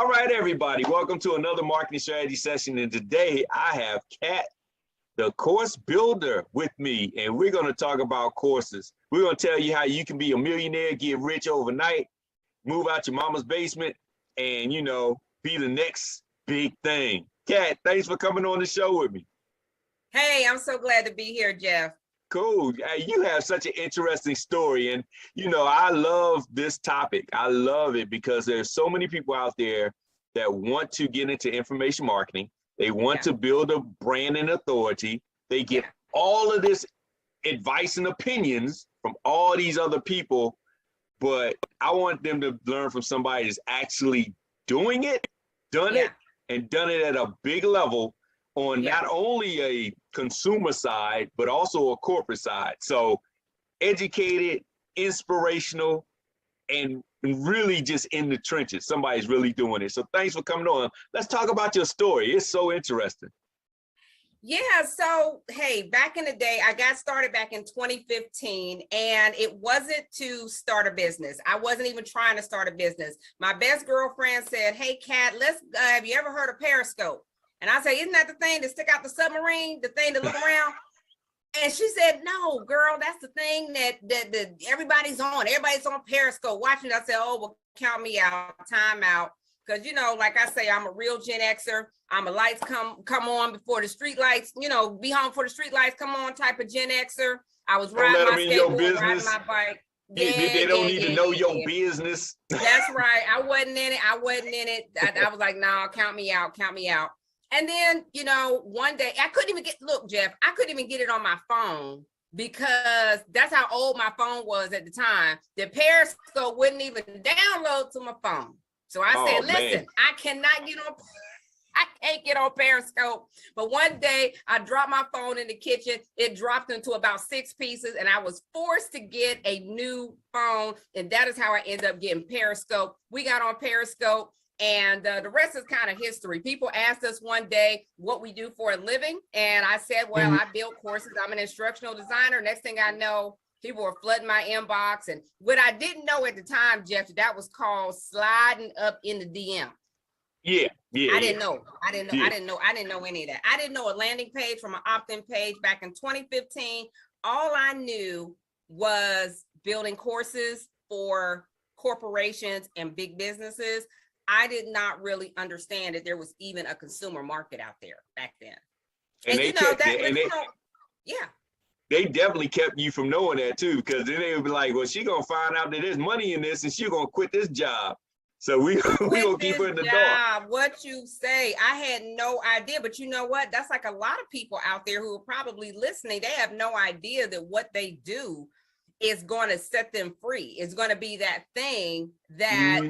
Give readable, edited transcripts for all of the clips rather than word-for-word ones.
All right, everybody, welcome to another marketing strategy session. And today I have Kat, the course builder, with me, and we're going to talk about courses. We're going to tell you how you can be a millionaire, get rich overnight, move out your mama's basement, and, you know, be the next big thing. Kat, thanks for coming on the show with me. Hey, I'm so glad to be here, Jeff. Cool. You have such an interesting story. And, you know, I love this topic. I love it because there's so many people out there that want to get into information marketing. They want to build a brand and authority. They get all of this advice and opinions from all these other people, but I want them to learn from somebody that's actually doing it, done it at a big level on not only a consumer side, but also a corporate side. So educated, inspirational, and really just in the trenches. Somebody's really doing it. So thanks for coming on. Let's talk about your story. It's so interesting. Yeah, so hey, back in the day, I got started back in 2015, and it wasn't to start a business. I wasn't even trying to start a business. My best girlfriend said, hey, Kat, have you ever heard of Periscope? And I say, isn't that the thing that stick out the submarine, the thing to look around? And she said, no, girl, that's the thing that everybody's on. Everybody's on Periscope watching. I said, oh, well, count me out, time out. Because, you know, like I say, I'm a real Gen Xer. I'm a lights come on before the street lights, you know, be home for the street lights come on type of Gen Xer. I was riding my skateboard, riding my bike. They don't need to know your business. That's right. I wasn't in it. I was like, no, count me out. And then, you know, one day I couldn't even look, Jeff, I couldn't even get it on my phone because that's how old my phone was at the time. The Periscope wouldn't even download to my phone. So I said, listen, I can't get on Periscope. But one day I dropped my phone in the kitchen. It dropped into about 6 pieces and I was forced to get a new phone. And that is how I ended up getting Periscope. We got on Periscope. And the rest is kind of history. People asked us one day what we do for a living. And I said, well, I build courses. I'm an instructional designer. Next thing I know, people were flooding my inbox. And what I didn't know at the time, Jeff, that was called sliding up in the DM. Yeah. I didn't know any of that. I didn't know a landing page from an opt-in page back in 2015. All I knew was building courses for corporations and big businesses. I did not really understand that there was even a consumer market out there back then. And you know that, they definitely kept you from knowing that too, because then they would be like, well, she gonna find out that there's money in this and she gonna quit this job. So we gonna keep her in the dark. What you say, I had no idea, but you know what? That's like a lot of people out there who are probably listening. They have no idea that what they do is going to set them free. It's going to be that thing that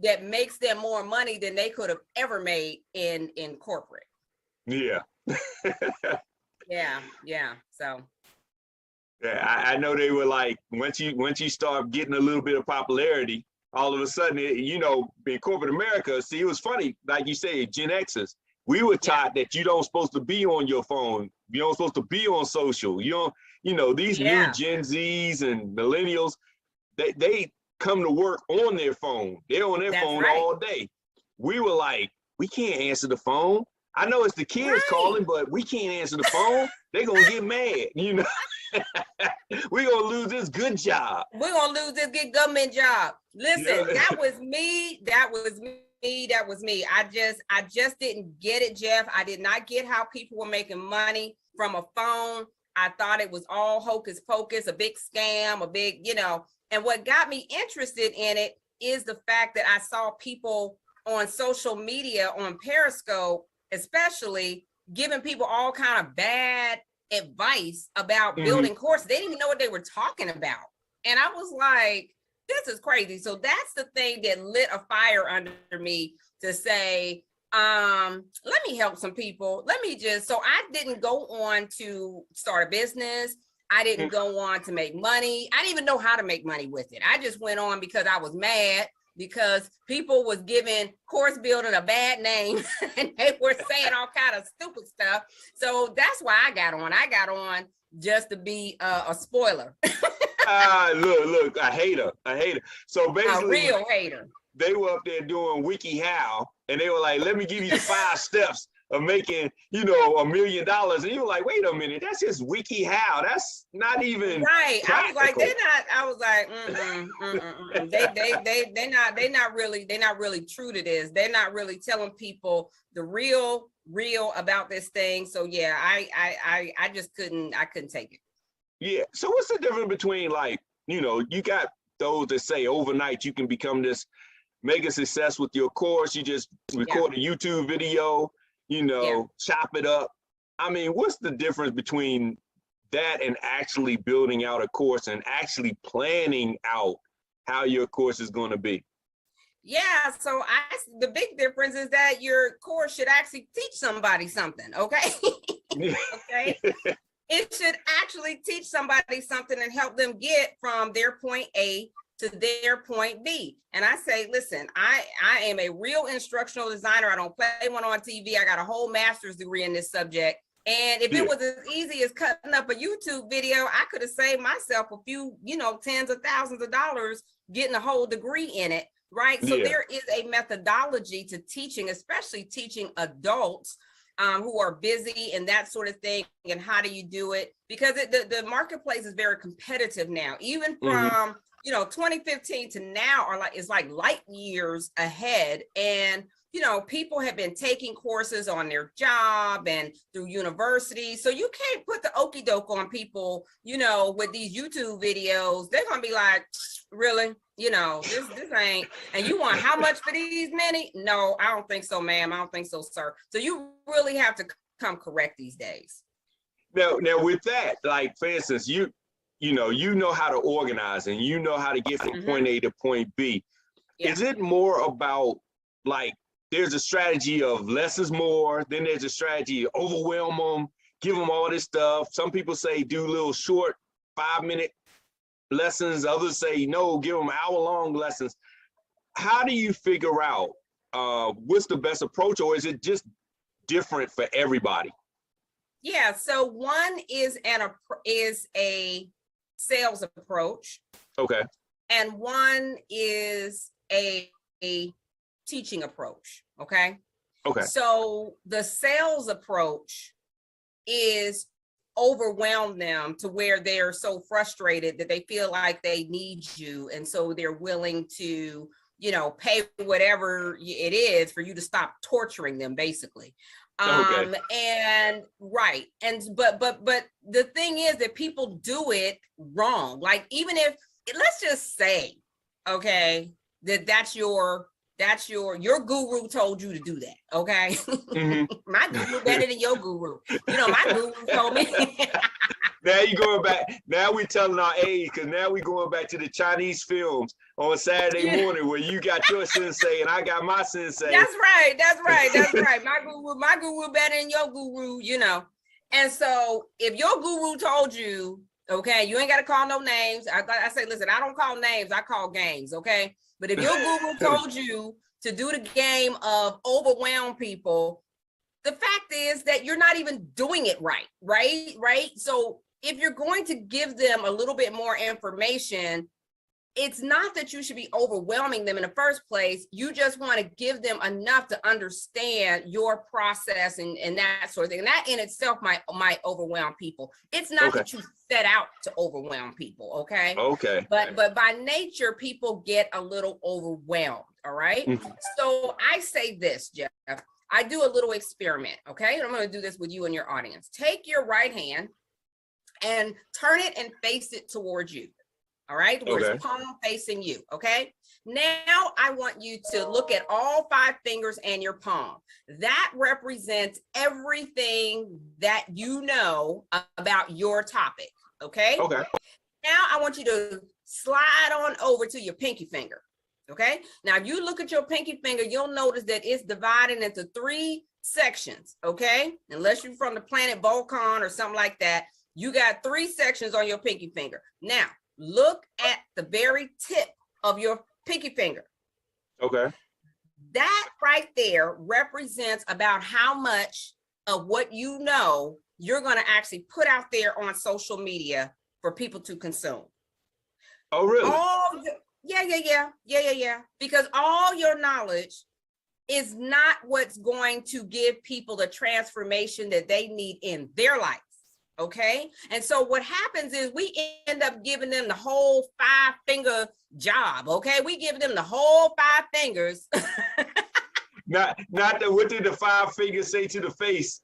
that makes them more money than they could have ever made in corporate. Yeah. So I know they were like, once you start getting a little bit of popularity, all of a sudden, you know, in corporate America, see, it was funny, like you say, Gen Xers, we were taught that you don't supposed to be on your phone. You don't supposed to be on social. You know, these new Gen Zs and millennials, they come to work on their phone. They're on their phone all day. We were like, we can't answer the phone. I know it's the kids calling, but we can't answer the phone. They're going to get mad, you know. We're going to lose this good job. We're going to lose this good government job. Listen, that was me. I just didn't get it, Jeff. I did not get how people were making money from a phone. I thought it was all hocus pocus, a big scam, a big, you know. And what got me interested in it is the fact that I saw people on social media, on Periscope, especially, giving people all kind of bad advice about building courses. They didn't even know what they were talking about. And I was like, this is crazy. So that's the thing that lit a fire under me to say, let me help some people. So I didn't go on to start a business. I didn't go on to make money. I didn't even know how to make money with it. I just went on because I was mad because people was giving course building a bad name and they were saying all kind of stupid stuff. So that's why I got on. I got on just to be a spoiler. Look, a hater. So A basically, real hater. they were up there doing WikiHow, and they were like, let me give you the 5 steps of making, $1 million. And you were like, wait a minute, that's just WikiHow. That's not even Right. practical. I was like, they're not really true to this. They're not really telling people the real about this thing. So yeah, I just couldn't take it. Yeah. So what's the difference between, like, you got those that say overnight you can become this mega success with your course. You just record a YouTube video, chop it up. I mean, what's the difference between that and actually building out a course and actually planning out how your course is going to be? Yeah, so the big difference is that your course should actually teach somebody something, okay? Okay. It should actually teach somebody something and help them get from their point A to their point B. And I say, listen, I am a real instructional designer. I don't play one on TV. I got a whole master's degree in this subject. And if it was as easy as cutting up a YouTube video, I could have saved myself a few, tens of thousands of dollars getting a whole degree in it, right? So there is a methodology to teaching, especially teaching adults who are busy and that sort of thing. And how do you do it? Because the marketplace is very competitive now, even from 2015 to now is like light years ahead. And people have been taking courses on their job and through university. So you can't put the okie doke on people, with these YouTube videos. They're gonna be like, really? This ain't, and you want how much for these many? No, I don't think so, ma'am. I don't think so, sir. So you really have to come correct these days. Now with that, like, for instance, you know how to organize and you know how to get from point A to point B. Yeah. Is it more about, like, there's a strategy of less is more, then there's a strategy of overwhelm them, give them all this stuff. Some people say do little short 5-minute lessons. Others say no, give them hour-long lessons. How do you figure out what's the best approach, or is it just different for everybody? Yeah, so one is a sales approach. Okay. And one is a teaching approach. Okay. So the sales approach is overwhelm them to where they're so frustrated that they feel like they need you. And so they're willing to, pay whatever it is for you to stop torturing them, basically. And right. And but the thing is that people do it wrong. Like, even if, let's just say, okay, that's your guru told you to do that. Okay. My guru better than your guru. My guru told me. Now you're going back. Now we're telling our age, because now we're going back to the Chinese films on Saturday morning where you got your sensei and I got my sensei. That's right. My guru better than your guru, And so if your guru told you, okay, you ain't got to call no names. I say, listen, I don't call names. I call games. Okay. But if your guru told you to do the game of overwhelm people, the fact is that you're not even doing it right? So if you're going to give them a little bit more information, it's not that you should be overwhelming them in the first place. You just want to give them enough to understand your process and that sort of thing. And that in itself might overwhelm people. It's not that you set out to overwhelm people, okay? Okay. But by nature, people get a little overwhelmed, all right? So I say this, Jeff. I do a little experiment, okay? I'm going to do this with you and your audience. Take your right hand and turn it and face it towards you. All right, where it's palm facing you. Okay. Now I want you to look at all 5 fingers and your palm. That represents everything that you know about your topic. Okay. Now I want you to slide on over to your pinky finger. Okay. Now, if you look at your pinky finger, you'll notice that it's divided into 3 sections. Okay. Unless you're from the planet Vulcan or something like that, you got 3 sections on your pinky finger. Now, look at the very tip of your pinky finger. Okay. That right there represents about how much of what you know you're going to actually put out there on social media for people to consume. Oh, really? Yeah. Because all your knowledge is not what's going to give people the transformation that they need in their life. Okay. And so what happens is we end up giving them the whole 5-finger job. Okay. We give them the whole 5 fingers. Not the, what did the 5 fingers say to the face?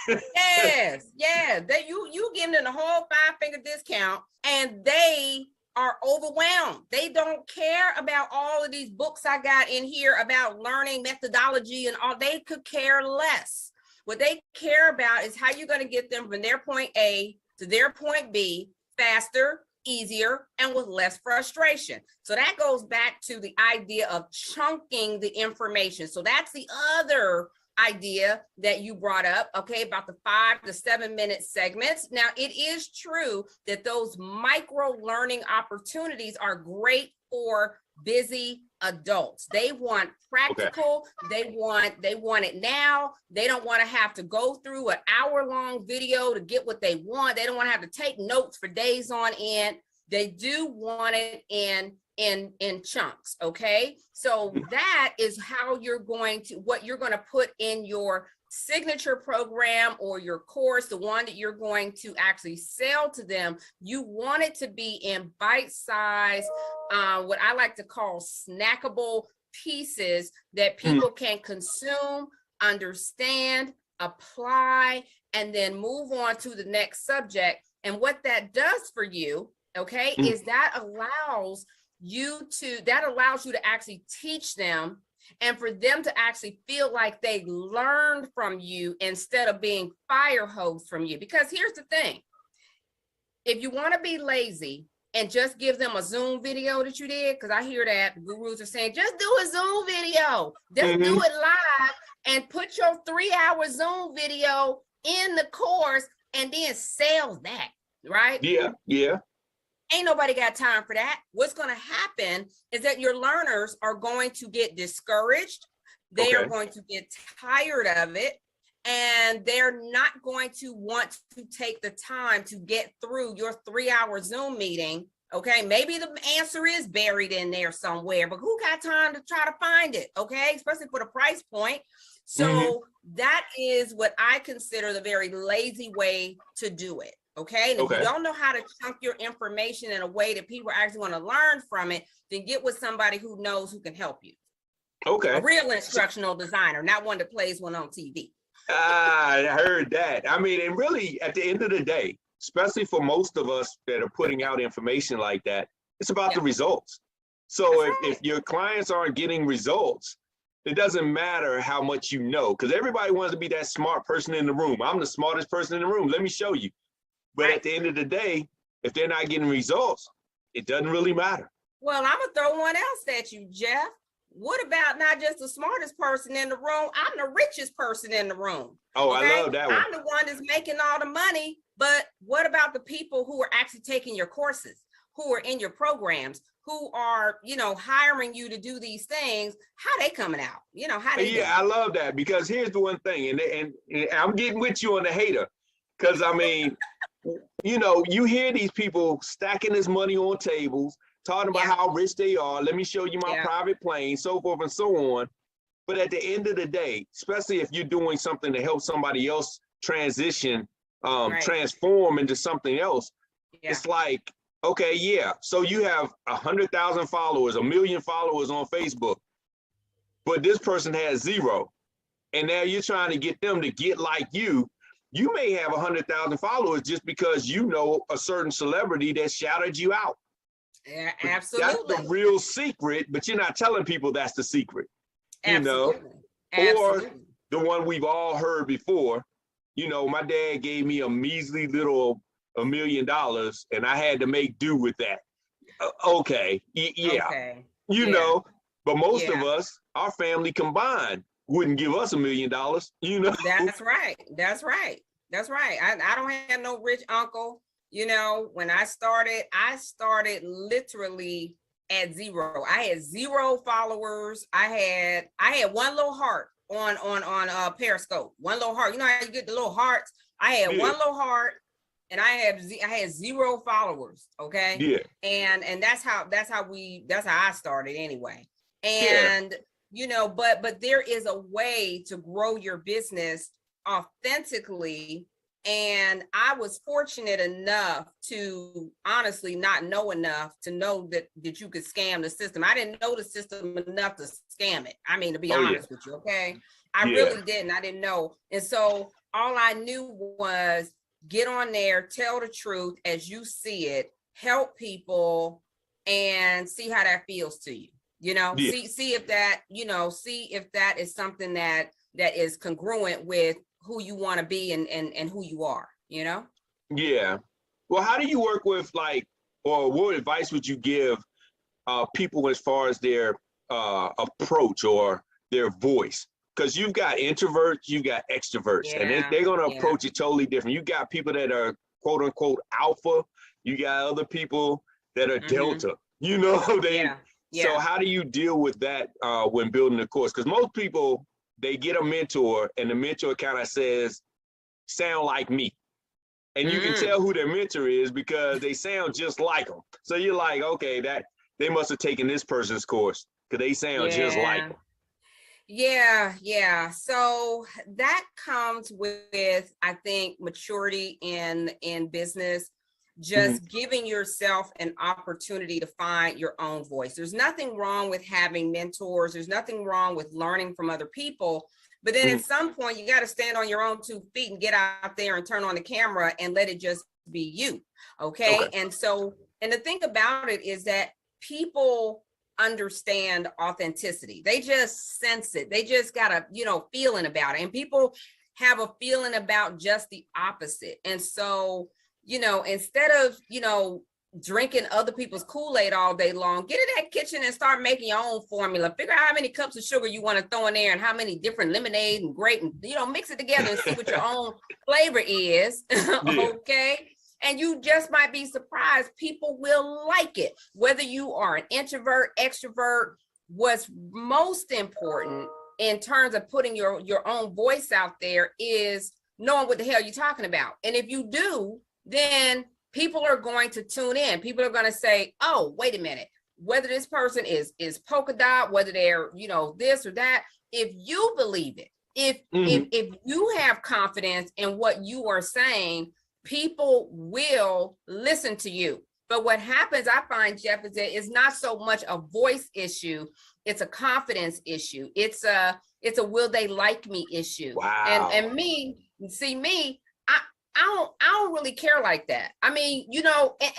Yes. That you give them the whole 5-finger discount, and they are overwhelmed. They don't care about all of these books I got in here about learning methodology and all. They could care less. What they care about is how you're going to get them from their point A to their point B faster, easier, and with less frustration. So that goes back to the idea of chunking the information. So that's the other idea that you brought up, okay, about the 5 to 7 minute segments. Now, it is true that those micro learning opportunities are great for busy adults. They want practical, they want it now. They don't want to have to go through an hour-long video to get what they want. They don't want to have to take notes for days on end. They do want it in chunks. Okay, so that is how what you're going to put in your signature program or your course, the one that you're going to actually sell to them. You want it to be in bite-size, what I like to call snackable pieces that people can consume, understand, apply, and then move on to the next subject. And what that does for you, okay, is that allows you to actually teach them, and for them to actually feel like they learned from you instead of being fire hosed from you. Because here's the thing, if you want to be lazy and just give them a Zoom video that you did, because I hear that gurus are saying, just do a Zoom video, just do it live and put your 3-hour Zoom video in the course and then sell that, right? Yeah. Ain't nobody got time for that. What's going to happen is that your learners are going to get discouraged. They are going to get tired of it, and they're not going to want to take the time to get through your 3-hour Zoom meeting. Okay, maybe the answer is buried in there somewhere, but who got time to try to find it? Okay, especially for the price point. So that is what I consider the very lazy way to do it. Okay, and if you don't know how to chunk your information in a way that people are actually going to learn from it, then get with somebody who knows, who can help you. Okay. A real instructional designer, not one that plays one on TV. I heard that. I mean, and really at the end of the day, especially for most of us that are putting out information like that, it's about the results. So if your clients aren't getting results, it doesn't matter how much you know, because everybody wants to be that smart person in the room. I'm the smartest person in the room. Let me show you. But at the end of the day, if they're not getting results, it doesn't really matter. Well, I'm going to throw one else at you, Jeff. What about not just the smartest person in the room? I'm the richest person in the room. Oh, okay? I love that one. I'm the one that's making all the money. But what about the people who are actually taking your courses, who are in your programs, who are, hiring you to do these things? How they coming out? How they doing? I love that, because here's the one thing, and I'm getting with you on the hater, because I mean, you hear these people stacking this money on tables, talking about how rich they are. Let me show you my private plane, so forth and so on. But at the end of the day, especially if you're doing something to help somebody else transition, transform into something else, it's like, okay, so you have 100,000 followers, 1 million followers on Facebook, but this person has 0. And now you're trying to get them to get like you. You may have 100,000 followers just because you know a certain celebrity that shouted you out. Yeah, absolutely. That's the real secret, but you're not telling people that's the secret. Absolutely. Or the one we've all heard before. My dad gave me a measly little $1 million, and I had to make do with that. Okay. But most of us, our family combined, wouldn't give us $1 million, That's right. I don't have no rich uncle. When I started literally at 0. I had 0 followers. I had one little heart on Periscope. One little heart. You know how you get the little hearts? I had one little heart, and I had 0 followers. Okay. Yeah. And that's how I started anyway. Yeah. And but there is a way to grow your business authentically. And I was fortunate enough to honestly not know enough to know that you could scam the system. I didn't know the system enough to scam it. I mean, to be honest with you, okay? I really didn't. I didn't know. And so all I knew was get on there, tell the truth as you see it, help people, and see how that feels to you. See if that, see if that is something that is congruent with who you want to be and who you are, Yeah. Well, how do you work with or what advice would you give people as far as their approach or their voice? Because you've got introverts, you got extroverts, and they're going to approach it totally different. You got people that are quote unquote alpha. You got other people that are delta. So how do you deal with that when building a course? Because most people, they get a mentor and the mentor kind of says, sound like me. And you can tell who their mentor is because they sound just like them. So you're like, okay, that they must have taken this person's course because they sound just like them. Yeah. So that comes with, I think, maturity in business. Just giving yourself an opportunity to find your own voice. There's nothing wrong with having mentors. There's nothing wrong with learning from other people. But then at some point, you got to stand on your own 2 feet and get out there and turn on the camera and let it just be you. Okay. And so, and the thing about it is that people understand authenticity. They just sense it. They just got a, feeling about it. And people have a feeling about just the opposite. And so, instead of, drinking other people's Kool-Aid all day long, get in that kitchen and start making your own formula. Figure out how many cups of sugar you want to throw in there and how many different lemonade and grape, and, mix it together and see what your own flavor is. Okay. And you just might be surprised. People will like it. Whether you are an introvert, extrovert, what's most important in terms of putting your own voice out there is knowing what the hell you're talking about. And if you do, then people are going to tune in. People are going to say, oh, wait a minute, whether this person is polka dot, whether they're, this or that, if you believe it, if you have confidence in what you are saying, people will listen to you. But what happens, I find, Jeff, is that it's not so much a voice issue. It's a confidence issue. It's a will they like me issue. Wow. And me, I don't really care like that. I mean,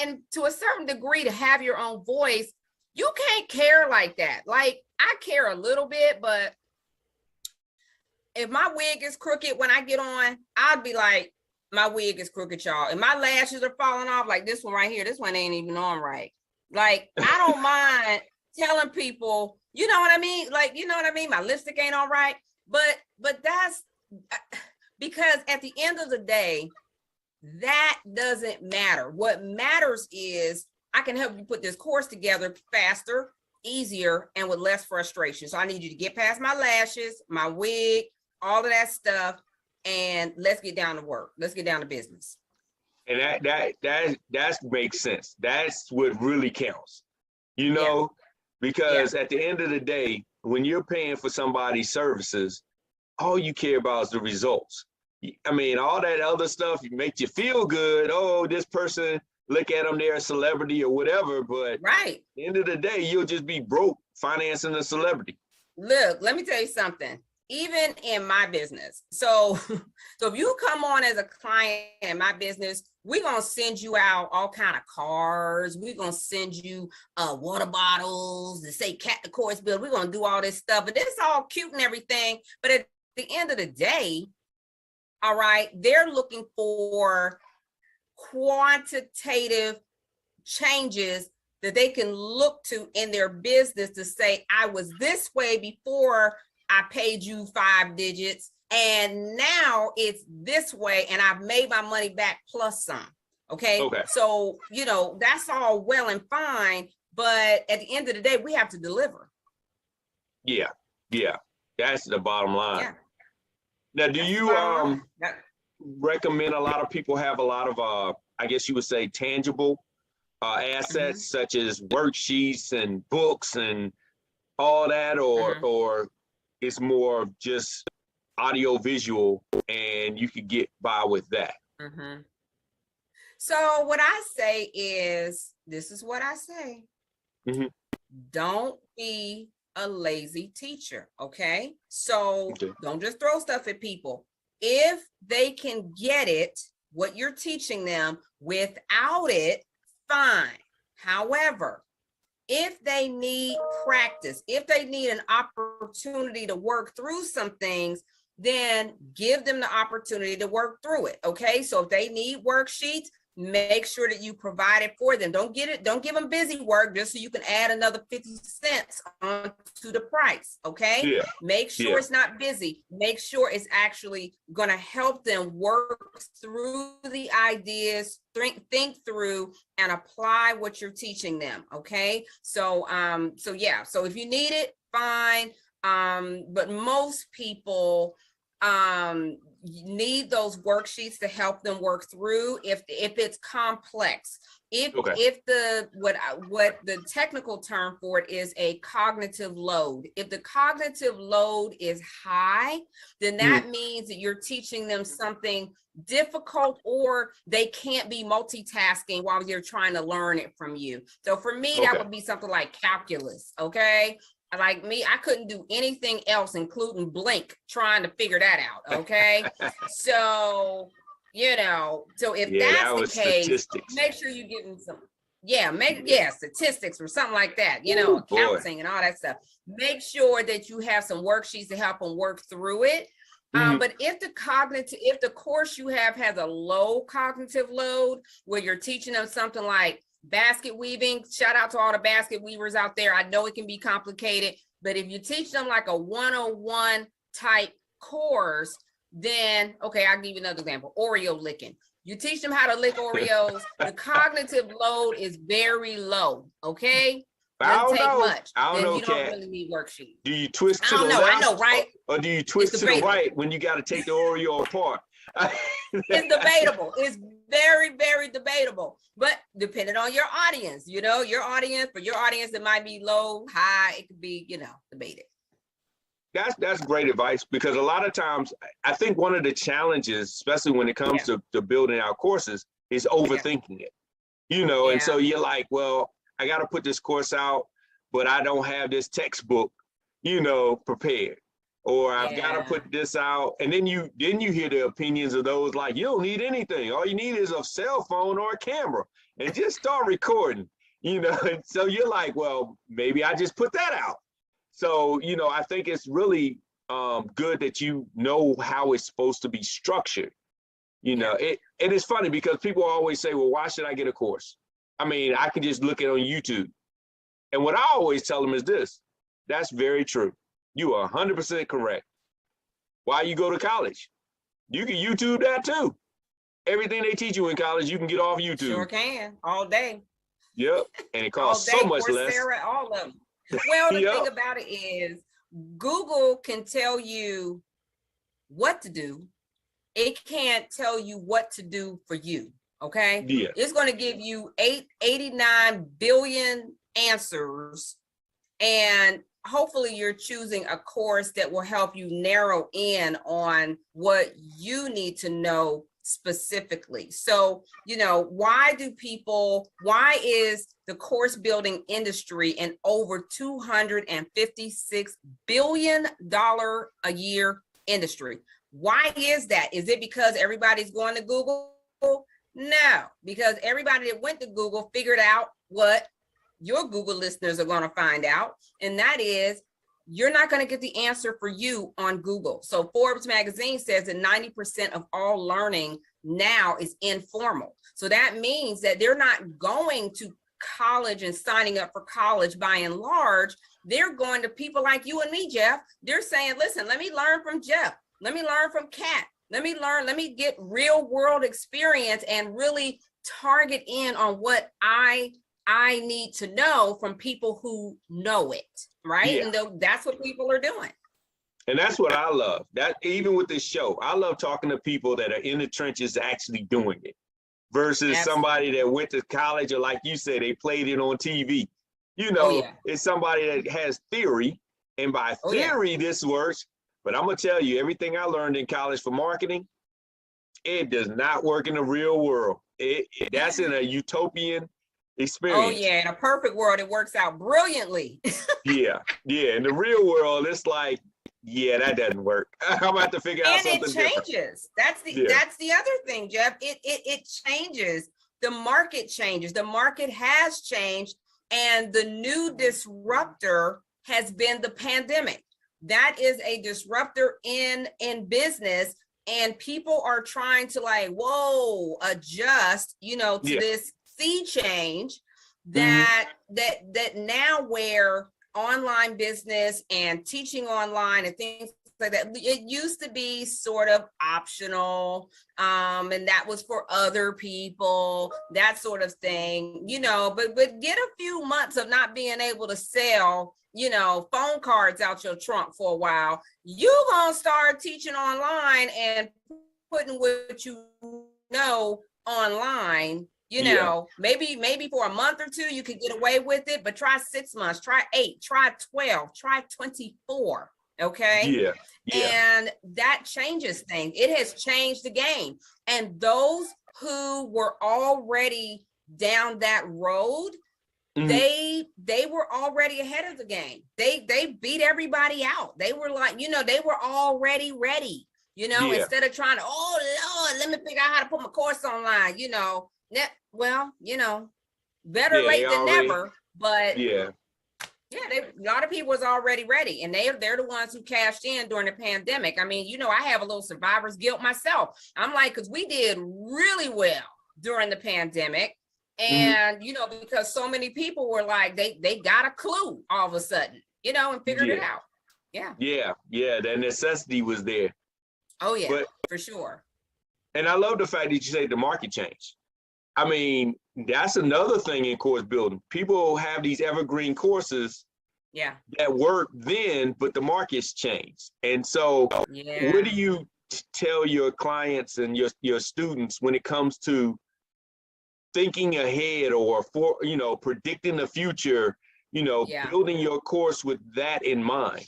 and to a certain degree, to have your own voice, you can't care like that. Like, I care a little bit, but if my wig is crooked when I get on, I'd be like, my wig is crooked, y'all. And my lashes are falling off, like this one right here. This one ain't even on right. Like, I don't mind telling people, you know what I mean? Like, you know what I mean? My lipstick ain't all right. But that's because at the end of the day, that doesn't matter. What matters is I can help you put this course together faster, easier, and with less frustration. So I need you to get past my lashes, my wig, all of that stuff, and let's get down to work. Let's get down to business. And that makes sense. That's what really counts, because at the end of the day, when you're paying for somebody's services, all you care about is the results. I mean, all that other stuff makes you feel good. Oh, this person, look at them, they're a celebrity or whatever. But at the end of the day, you'll just be broke financing a celebrity. Look, let me tell you something. Even in my business. So if you come on as a client in my business, we're going to send you out all kind of cards. We're going to send you water bottles that say Cat the Course Build. We're going to do all this stuff. But it's all cute and everything. But at the end of the day, all right, they're looking for quantitative changes that they can look to in their business to say, I was this way before I paid you 5 digits, and now it's this way, and I've made my money back plus some. Okay. So, that's all well and fine, but at the end of the day, we have to deliver. Yeah. That's the bottom line. Yeah. Now, do you recommend a lot of people have a lot of, I guess you would say, tangible assets such as worksheets and books and all that, or it's more just audio visual and you could get by with that? So what I say is, this is what I say. Don't be a lazy teacher, okay? So don't just throw stuff at people. If they can get it, what you're teaching them without it, fine. However, if they need practice, if they need an opportunity to work through some things, then give them the opportunity to work through it, okay? So if they need worksheets, make sure that you provide it for them. Don't give them busy work just so you can add another 50 cents onto the price, okay? Make sure it's not busy. Make sure it's actually gonna help them work through the ideas, think through and apply what you're teaching them, okay? So, so if you need it, fine. But most people, need those worksheets to help them work through if it's complex. If the what the technical term for it is a cognitive load. If the cognitive load is high, then that means that you're teaching them something difficult, or they can't be multitasking while you're trying to learn it from you. So for me, that would be something like calculus, okay? Like me, I couldn't do anything else, including blink, trying to figure that out, okay? So, so if that's the case, statistics. Make sure you give them some, statistics or something like that, accounting and all that stuff. Make sure that you have some worksheets to help them work through it. But if the course you have has a low cognitive load, where you're teaching them something like basket weaving, shout out to all the basket weavers out there. I know it can be complicated, but if you teach them like a 101 type course, then, okay, I'll give you another example, Oreo licking. You teach them how to lick Oreos, the cognitive load is very low, okay? Doesn't take much. Then you don't really need worksheets. Do you twist to the left? I know, right? Or do you twist to the right when you got to take the Oreo apart? It's debatable. It's very, very debatable. But depending on your audience, for your audience, it might be low, high. It could be, debated. That's great advice, because a lot of times I think one of the challenges, especially when it comes to building our courses, is overthinking it. And so you're like, well, I got to put this course out, but I don't have this textbook, prepared. Or I've got to put this out. And then you hear the opinions of those like, you don't need anything. All you need is a cell phone or a camera and just start recording, And so you're like, well, maybe I just put that out. So, I think it's really good that you know how it's supposed to be structured. And it's funny because people always say, well, why should I get a course? I mean, I can just look it on YouTube. And what I always tell them is this: that's very true. You are 100% correct. Why you go to college? You can YouTube that too. Everything they teach you in college, you can get off YouTube. Sure can, all day. Yep, and it costs so much less. All of them. Well, the thing about it is, Google can tell you what to do. It can't tell you what to do for you, okay? Yeah. It's going to give you 89 billion answers, and hopefully you're choosing a course that will help you narrow in on what you need to know specifically. So, why is the course building industry an over $256 billion a year industry? Why is that? Is it because everybody's going to Google? No, because everybody that went to Google figured out what your Google listeners are going to find out, and that is, you're not going to get the answer for you on Google. So Forbes magazine says that 90% of all learning now is informal. So that means that they're not going to college and signing up for college by and large. They're going to people like you and me, Jeff. They're saying, listen, let me learn from Jeff. Let me learn from Kat. Let me get real world experience and really target in on what I need to know from people who know it, right? Yeah. And that's what people are doing. And that's what I love. That even with this show, I love talking to people that are in the trenches actually doing it versus somebody that went to college or, like you said, they played it on TV. You Oh know, yeah. it's somebody that has theory, and by Oh yeah. theory this works. But I'm gonna tell you, everything I learned in college for marketing, it does not work in the real world. That's in a utopian Oh experience. yeah, in a perfect world, it works out brilliantly. Yeah, yeah. In the real world, it's like, yeah, that doesn't work. I'm gonna have to figure out And it something different. changes. That's the Yeah. that's the other thing, Jeff. It changes. The market changes. The market has changed, and the new disruptor has been the pandemic. That is a disruptor in business, and people are trying to like, whoa, adjust, you know, to Yeah. this sea change that now where online business and teaching online and things like that, it used to be sort of optional, and that was for other people, that sort of thing, you know, but get a few months of not being able to sell, you know, phone cards out your trunk for a while, you gonna start teaching online and putting what you know online. You know, maybe for a month or two you could get away with it, but try 6 months, try 8, try 12, try 24. Okay. And that changes things. It has changed the game. And those who were already down that road, they were already ahead of the game. They beat everybody out. They were like, you know, they were already ready, you know, instead of trying to, oh Lord, let me figure out how to put my course online, you know. Well, you know, better late than never, but a lot of people was already ready, and they're the ones who cashed in during the pandemic. I mean, you know, I have a little survivor's guilt myself. I'm like, because we did really well during the pandemic, and you know, because so many people were like, they got a clue all of a sudden, you know, and figured it out. Yeah, the necessity was there. Oh yeah, but, for sure. And I love the fact that you say the market changed. I mean, that's another thing in course building. People have these evergreen courses that work then, but the market's changed. And so what do you tell your clients and your students when it comes to thinking ahead or for, you know, predicting the future, you know, building your course with that in mind?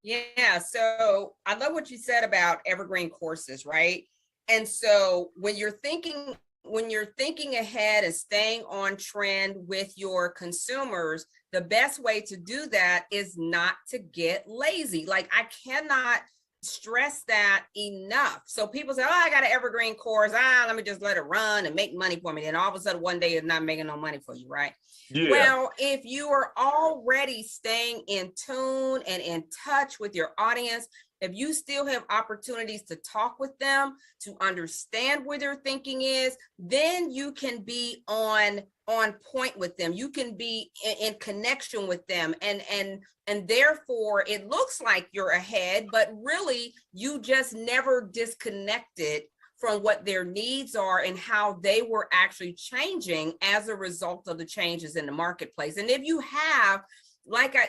Yeah, so I love what you said about evergreen courses, right? And so when you're thinking ahead and staying on trend with your consumers, the best way to do that is not to get lazy. Like, I cannot stress that enough. So people say, oh, I got an evergreen course. Let me just let it run and make money for me. Then all of a sudden one day it's not making no money for you, right? Yeah. Well, if you are already staying in tune and in touch with your audience, if you still have opportunities to talk with them, to understand where their thinking is, then you can be on point with them. You can be in connection with them, and therefore it looks like you're ahead, but really you just never disconnected from what their needs are and how they were actually changing as a result of the changes in the marketplace. And if you have, like I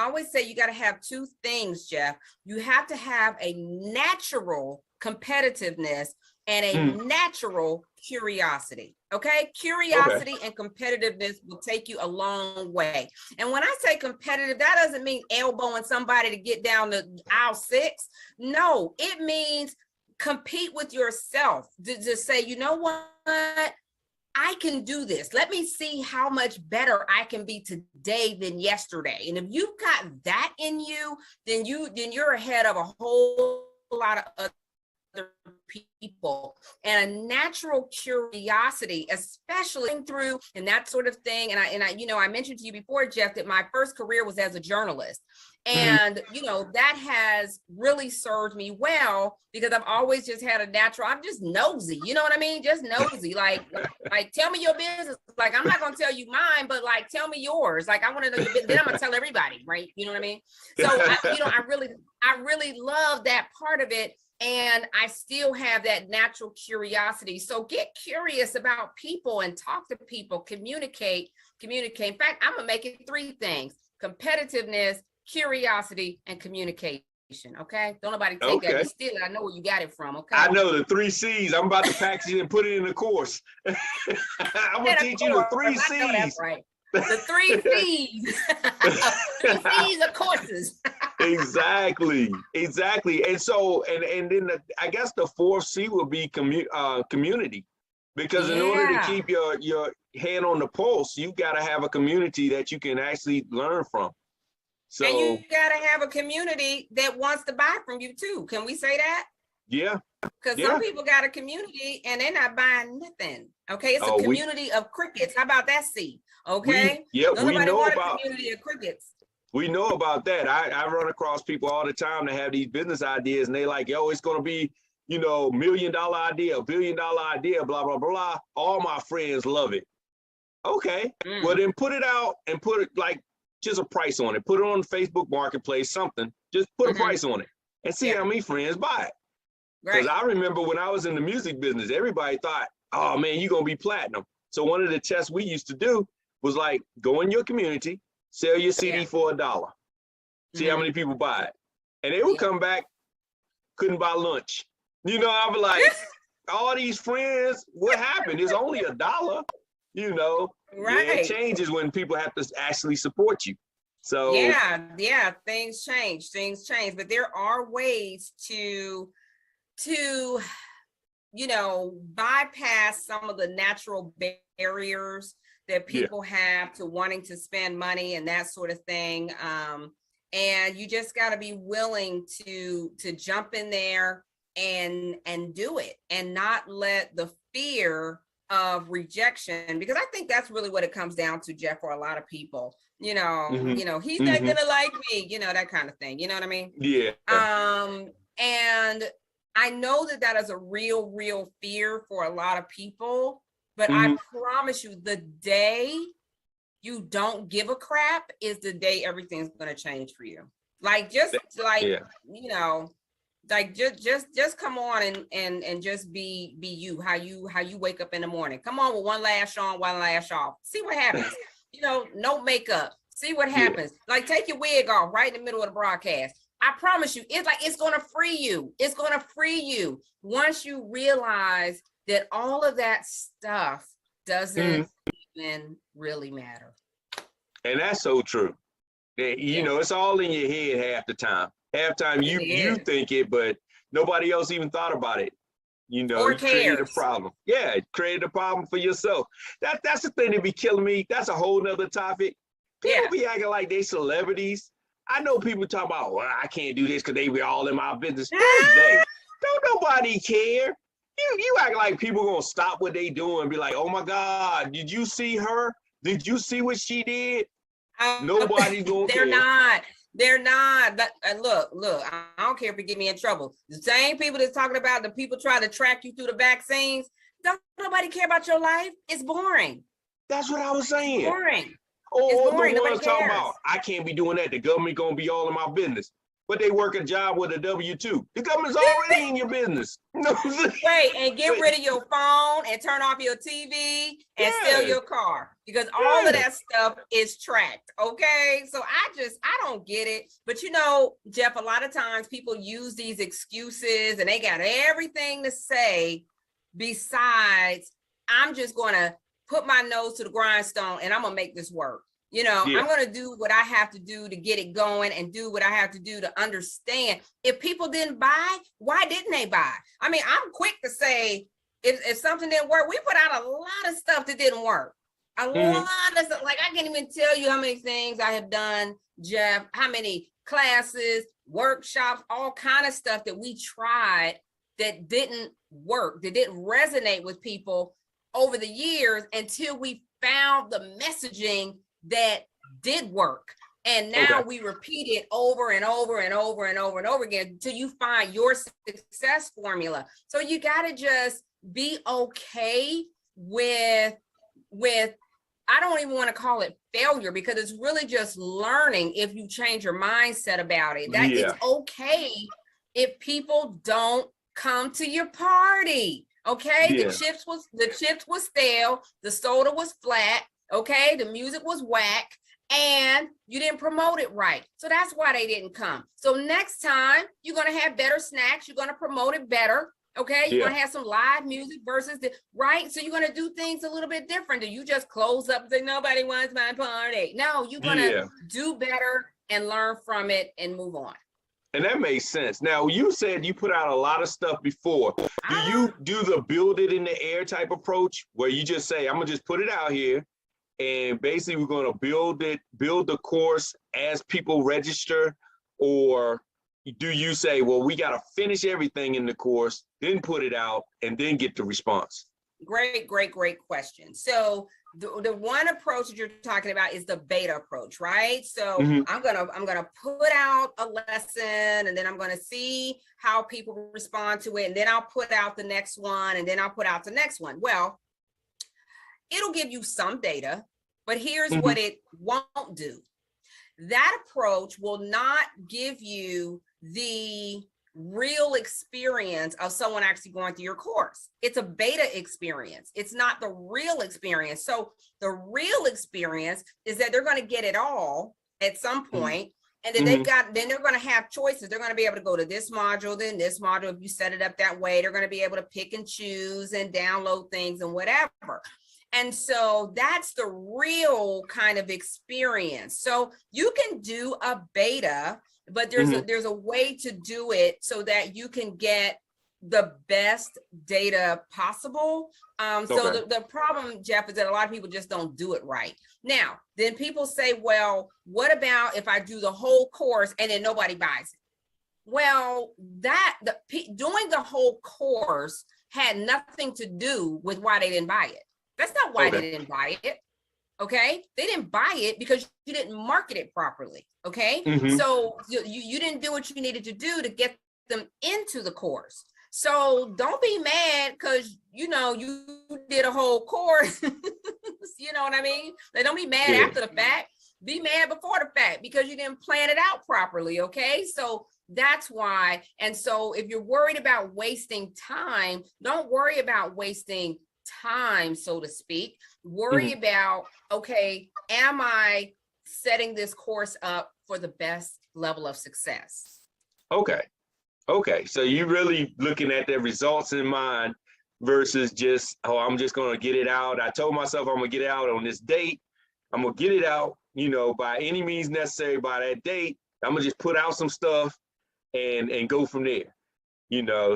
always say, you got to have two things, Jeff. You have to have a natural competitiveness and a natural curiosity. Okay. Curiosity and competitiveness will take you a long way. And when I say competitive, that doesn't mean elbowing somebody to get down to aisle 6. No, it means compete with yourself to say, you know what? I can do this. Let me see how much better I can be today than yesterday. And if you've got that in you, then you're ahead of a whole lot of other people. And a natural curiosity, especially through and that sort of thing. And I mentioned to you before, Jeff, that my first career was as a journalist. And, that has really served me well because I've always just had a natural, I'm just nosy, you know what I mean? Just nosy, like tell me your business. Like, I'm not going to tell you mine, but like, tell me yours. Like, I want to know your business. Then I'm going to tell everybody, right? You know what I mean? So, I really love that part of it. And I still have that natural curiosity. So get curious about people and talk to people, communicate. In fact, I'm going to make it 3 things: competitiveness, curiosity, and communication. Okay, don't nobody take that. Okay. You steal it. I know where you got it from. Okay. I know the 3 C's. I'm about to package it and put it in the course. I'm gonna teach you the 3 I know that's C's. right. The 3 C's. 3 C's of courses. Exactly. And so, and then I guess the 4th C would be community, because in order to keep your hand on the pulse, you got to have a community that you can actually learn from. So, and you got to have a community that wants to buy from you too. Can we say that? Yeah. Because some people got a community and they're not buying nothing. Okay, it's a community of crickets. How about that, C? Okay. We know want about a community of crickets. We know about that. I run across people all the time that have these business ideas, and they like, yo, it's gonna be, $1 million idea, $1 billion idea, blah blah blah. All my friends love it. Okay, well then put it out and put it like just a price on it. Put it on Facebook Marketplace, something. Just put a price on it and see how many friends buy it. Because I remember when I was in the music business, everybody thought, oh man, you're gonna be platinum. So one of the tests we used to do was like, go in your community, sell your CD for $1. See how many people buy it. And they would come back, couldn't buy lunch. I was like, all these friends, what happened? It's only $1. It changes when people have to actually support you. So things change, but there are ways to bypass some of the natural barriers that people have to wanting to spend money and that sort of thing. And you just got to be willing to jump in there and do it, and not let the fear of rejection, because I think that's really what it comes down to, Jeff, for a lot of people. He's not gonna like me, that kind of thing. You know what I mean? Yeah. And I know that is a real fear for a lot of people, but I promise you, the day you don't give a crap is the day everything's gonna change for you. Just come on and just be you, how you wake up in the morning. Come on with one lash on, one lash off. See what happens. No makeup. See what happens. Take your wig off right in the middle of the broadcast. I promise you, it's gonna free you. It's gonna free you once you realize that all of that stuff doesn't even really matter. And that's so true. It's all in your head half the time. Half time you think it, but nobody else even thought about it. You created a problem. Yeah, created a problem for yourself. That's the thing that be killing me. That's a whole nother topic. People be acting like they celebrities. I know people talk about, well, I can't do this because they be all in my business. Don't nobody care. You act like people gonna stop what they doing and be like, oh my God, did you see her? Did you see what she did? Nobody's gonna care. They're not. Look, I don't care if it get me in trouble. The same people that's talking about the people trying to track you through the vaccines, don't nobody care about your life. It's boring. That's what I was saying. It's boring. Or the ones talking about, I can't be doing that. The government gonna be all in my business. But they work a job with a W-2. The government's already in your business. Wait, and get rid of your phone and turn off your TV and sell your car, because all of that stuff is tracked. Okay, so I don't get it. But Jeff, a lot of times people use these excuses and they got everything to say besides, I'm just gonna put my nose to the grindstone and I'm gonna make this work. I'm going to do what I have to do to get it going and do what I have to do to understand. If people didn't buy, why didn't they buy? I mean, I'm quick to say if something didn't work. We put out a lot of stuff that didn't work. A lot of stuff. I can't even tell you how many things I have done, Jeff, how many classes, workshops, all kind of stuff that we tried that didn't work, that didn't resonate with people over the years until we found the messaging that did work. And now we repeat it over and over and over and over and over again until you find your success formula. So you got to just be okay with I don't even want to call it failure, because it's really just learning if you change your mindset about it. That it's okay if people don't come to your party. Okay, the chips was stale, the soda was flat. Okay, the music was whack, and you didn't promote it right. So that's why they didn't come. So next time you're going to have better snacks. You're going to promote it better. Okay. You're going to have some live music versus the right. So you're going to do things a little bit different. Do you just close up and say, nobody wants my party? No, you're going to do better and learn from it and move on. And that makes sense. Now, you said you put out a lot of stuff before. Do you do the build it in the air type approach where you just say, I'm going to just put it out here and basically we're going to build the course as people register? Or do you say, well, we got to finish everything in the course, then put it out and then get the response? Great question. So the one approach that you're talking about is the beta approach, right? So I'm gonna put out a lesson and then I'm gonna see how people respond to it, and then I'll put out the next one, and then I'll put out the next one. Well, it'll give you some data, but here's what it won't do. That approach will not give you the real experience of someone actually going through your course. It's a beta experience. It's not the real experience. So the real experience is that they're going to get it all at some point, and then then they're going to have choices. They're going to be able to go to this module, then this module. If you set it up that way, they're going to be able to pick and choose and download things and whatever. And so that's the real kind of experience. So you can do a beta, but there's a way to do it so that you can get the best data possible. So the problem, Jeff, is that a lot of people just don't do it right. Now, then people say, well, what about if I do the whole course and then nobody buys it? Well, doing the whole course had nothing to do with why they didn't buy it. That's not why they didn't buy it. Okay, they didn't buy it because you didn't market it properly. Okay, so you didn't do what you needed to do to get them into the course. So don't be mad because you did a whole course. You know what I mean? Like, don't be mad after the fact. Be mad before the fact because you didn't plan it out properly. Okay, so that's why. And so if you're worried about wasting time, don't worry about wasting time, so to speak. Worry about, okay, am I setting this course up for the best level of success? Okay. So you're really looking at the results in mind versus just, I'm just going to get it out. I told myself I'm going to get it out on this date. I'm going to get it out, by any means necessary by that date. I'm going to just put out some stuff and go from there.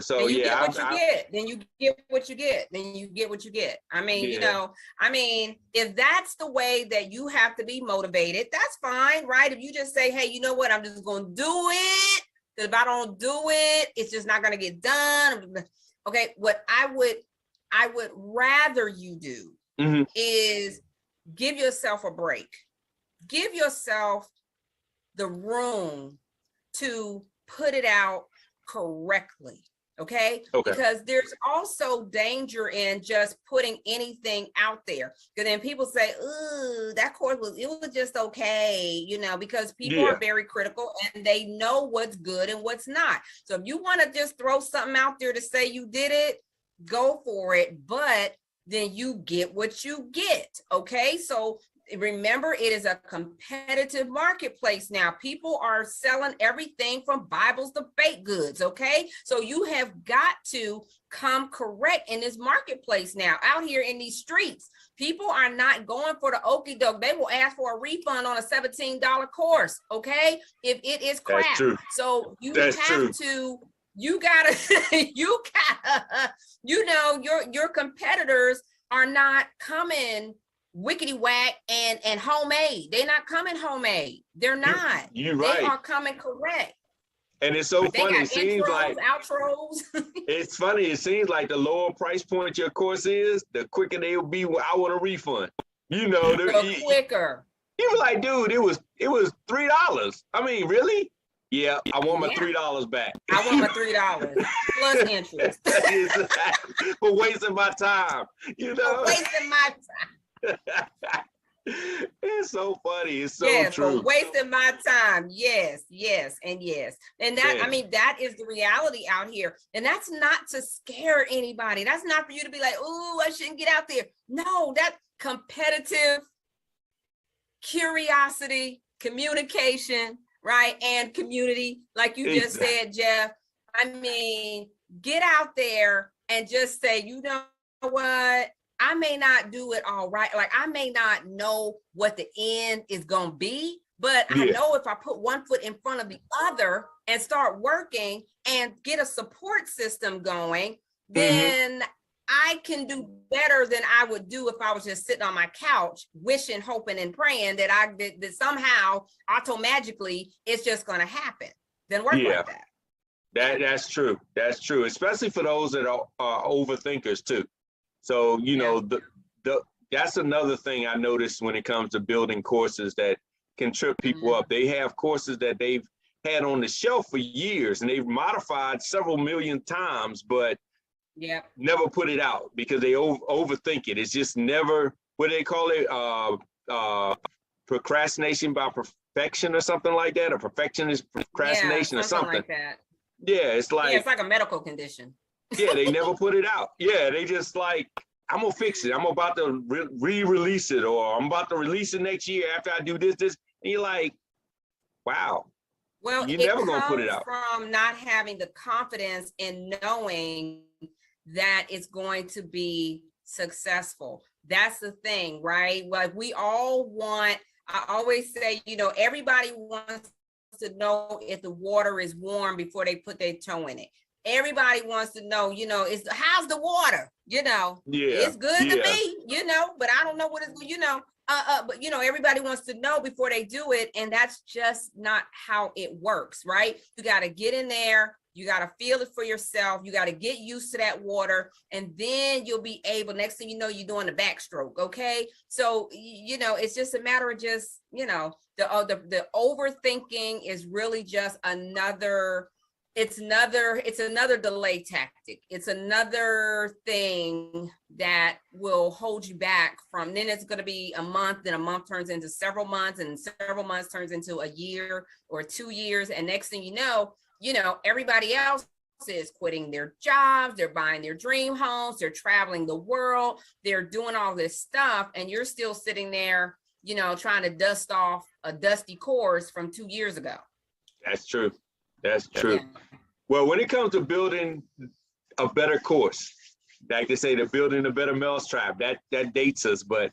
So you get what you get. Then you get what you get. Then you get what you get. I mean, if that's the way that you have to be motivated, that's fine, right? If you just say, hey, you know what, I'm just going to do it. Because if I don't do it, it's just not going to get done. Okay, what I would rather you do is give yourself a break. Give yourself the room to put it out correctly. Okay. Because there's also danger in just putting anything out there. Because then people say, ooh, that course was just okay, because people are very critical and they know what's good and what's not. So if you want to just throw something out there to say you did it, go for it. But then you get what you get. Okay. So remember, it is a competitive marketplace now. People are selling everything from Bibles to baked goods, okay? So you have got to come correct in this marketplace now. Out here in these streets, people are not going for the okie doke. They will ask for a refund on a $17 course, okay? If it is crap. That's true. So you gotta, your competitors are not coming wickety whack and homemade. They're not coming homemade. They're not. You're right. They are coming correct. And it's so funny. It seems like outros. It's funny. It seems like the lower price point your course is, the quicker they'll be. I want a refund. The quicker. You were like, dude, it was $3. I mean, really? Yeah, I want my $3 back. I want my $3 plus interest. Exactly. For wasting my time. For wasting my time. It's so funny. It's so true. For wasting my time. Yes, and yes. And that, that is the reality out here. And that's not to scare anybody. That's not for you to be like, oh, I shouldn't get out there. No, that competitive curiosity, communication, right? And community, like you just said, Jeff. I mean, get out there and just say, you know what? I may not do it all right. Like I may not know what the end is going to be, but I know if I put one foot in front of the other and start working and get a support system going, then I can do better than I would do if I was just sitting on my couch, wishing, hoping, and praying that that somehow automagically it's just going to happen. Then work like that. That's true. That's true, especially for those that are overthinkers too. So, you know, that's another thing I noticed when it comes to building courses that can trip people up. They have courses that they've had on the shelf for years and they've modified several million times, but never put it out because they overthink it. It's just never, what do they call it? Procrastination by perfection or something like that, or perfectionist procrastination or something like that. Yeah, it's like a medical condition. Yeah, they never put it out. Yeah, they just like, I'm gonna fix it. I'm about to re-release it, or I'm about to release it next year after I do this. And you're like, wow. Well, you're never gonna put it out. From not having the confidence in knowing that it's going to be successful. That's the thing, right? Like we all want, I always say, you know, everybody wants to know if the water is warm before they put their toe in it. Everybody wants to know, you know, how's the water? You know, it's good to me, you know, but I don't know what it's, you know, but you know, everybody wants to know before they do it. And that's just not how it works, right? You got to get in there. You got to feel it for yourself. You got to get used to that water. And then you'll be able, next thing you know, you're doing the backstroke. Okay. So, you know, it's just a matter of just, you know, the overthinking is really just another, it's another delay tactic. It's another thing that will hold you back from, then it's going to be a month, then a month turns into several months, and several months turns into a year or 2 years. And next thing you know, everybody else is quitting their jobs, they're buying their dream homes, they're traveling the world, they're doing all this stuff, and you're still sitting there, you know, trying to dust off a dusty course from 2 years ago. That's true. That's true. Yeah. Well, when it comes to building a better course, like they say, the building a better mousetrap, that dates us, but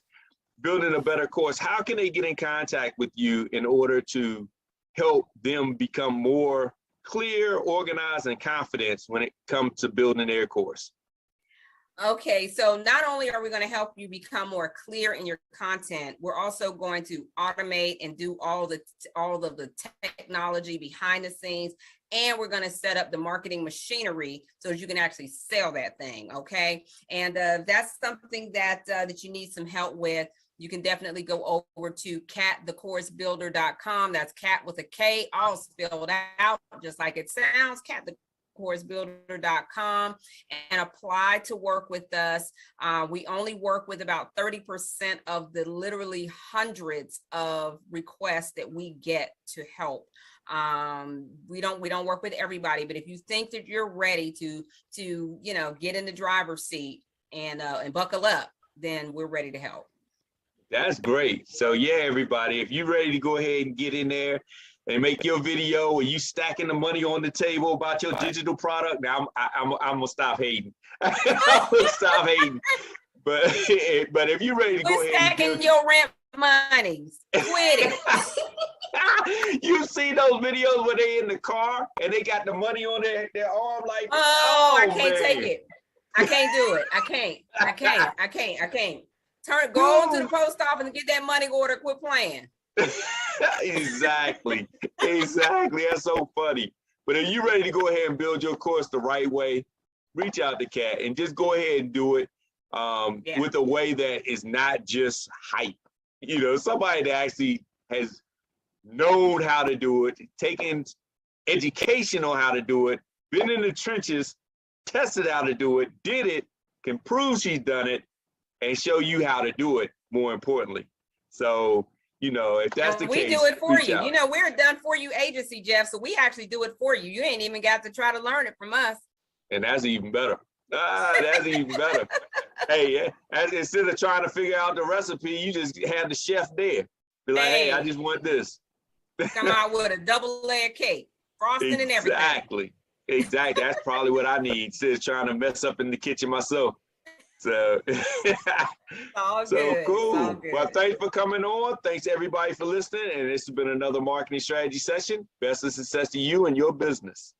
building a better course, how can they get in contact with you in order to help them become more clear, organized, and confident when it comes to building their course? Okay, so not only are we going to help you become more clear in your content, we're also going to automate and do all of the technology behind the scenes, and we're going to set up the marketing machinery so that you can actually sell that thing. Okay, and that's something that that you need some help with. You can definitely go over to katthecoursebuilder.com. That's Kat with a K, all spelled out just like it sounds. Katthecoursebuilder.com, and apply to work with us. We only work with about 30% of the literally hundreds of requests that we get to help. We don't work with everybody, but if you think that you're ready to you know, get in the driver's seat and buckle up, then we're ready to help. That's great. So yeah, everybody, if you're ready to go ahead and get in there and make your video, and you stacking the money on the table about your digital product, now I'm gonna stop hating. I'm gonna stop hating. But if you're ready to go ahead and stacking your rent monies, quit it. You see those videos where they in the car and they got the money on their arm, like, I can't take it. I can't do it. I can't. Go to the post office and get that money order. Quit playing. Exactly. That's so funny. But if you're ready to go ahead and build your course the right way, reach out to Kat and just go ahead and do it with a way that is not just hype. You know, somebody that actually has known how to do it, taken education on how to do it, been in the trenches, tested how to do it, did it, can prove she's done it, and show you how to do it, more importantly. So, you know, if that's the case, we do it for you. You know, we're a done for you agency, Jeff. So we actually do it for you. You ain't even got to try to learn it from us. And that's even better. That's even better. Hey, instead of trying to figure out the recipe, you just have the chef there. Be like, hey, I Hey. just want this. Come out with a double layer cake, frosting and everything. Exactly. That's probably what I need. Instead of trying to mess up in the kitchen myself. So, All so good. cool. All good. Well, thanks for coming on. Thanks everybody for listening. And this has been another marketing strategy session. Best of success to you and your business.